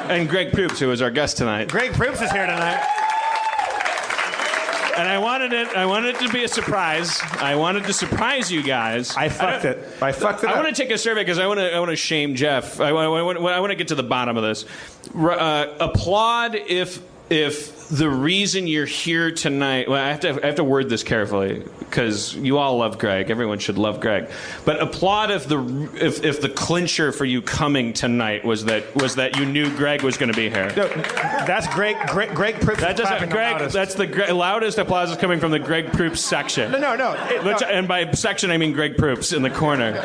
And Greg Proops, who is our guest tonight. Greg Proops is here tonight. And I wanted it to be a surprise. I wanted to surprise you guys. I fucked it up. I want to take a survey because I want to shame Jeff. I want to get to the bottom of this. Applaud if the reason you're here tonight. Well, I have to word this carefully because you all love Greg. Everyone should love Greg. But applaud if the clincher for you coming tonight was that you knew Greg was going to be here. No, that's Greg Proops. That doesn't. Greg. That's the loudest applause is coming from the Greg Proops section. No. And by section I mean Greg Proops in the corner.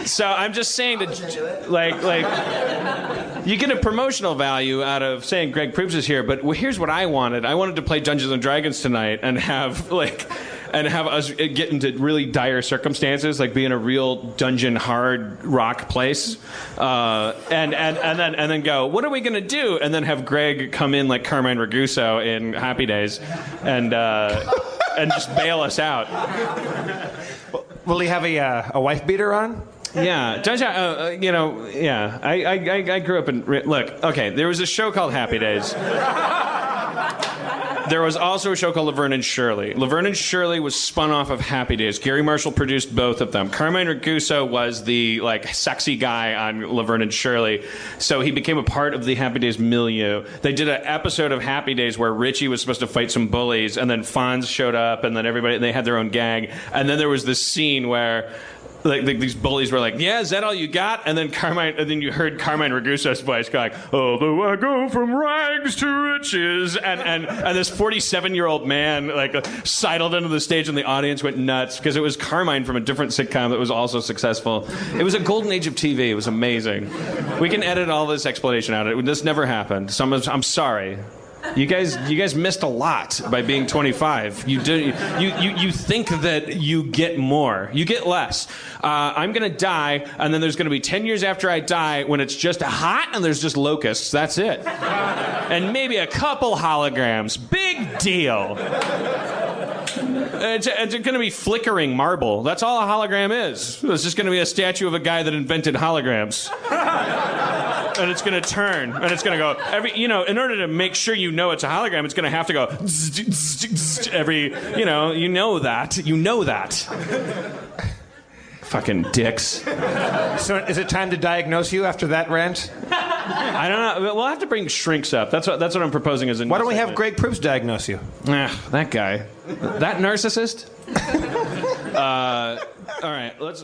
So I'm just saying that, like, you get a promotional value out of saying Greg Proops is here, but here's what I wanted. I wanted to play Dungeons and Dragons tonight and have us get into really dire circumstances, like be in a real dungeon hard rock place, and then go, what are we gonna do? And then have Greg come in like Carmine Ragusa in Happy Days, and just bail us out. Will he have a wife beater on? Yeah, yeah. I grew up in. Look, okay. There was a show called Happy Days. There was also a show called Laverne and Shirley. Laverne and Shirley was spun off of Happy Days. Gary Marshall produced both of them. Carmine Ragusa was the sexy guy on Laverne and Shirley, so he became a part of the Happy Days milieu. They did an episode of Happy Days where Richie was supposed to fight some bullies, and then Fonz showed up, and then they had their own gang, and then there was this scene where. These bullies were like, yeah, is that all you got? And then you heard Carmine Ragusa's voice going, although I go from rags to riches. And this 47-year-old man sidled into the stage and the audience went nuts because it was Carmine from a different sitcom that was also successful. It was a golden age of TV. It was amazing. We can edit all this explanation out. This never happened. So I'm sorry. You guys missed a lot by being 25. You think that you get more. You get less. I'm going to die, and then there's going to be 10 years after I die when it's just hot and there's just locusts. That's it. And maybe a couple holograms. Big deal. It's going to be flickering marble. That's all a hologram is. It's just going to be a statue of a guy that invented holograms. And it's going to turn, and it's going to go in order to make sure you know it's a hologram, it's going to have to go every, you know that. Fucking dicks. So is it time to diagnose you after that rant? I don't know. We'll have to bring shrinks up. That's what I'm proposing as a. Why don't we have Greg Proops diagnose you? That guy. That narcissist? All right, let's...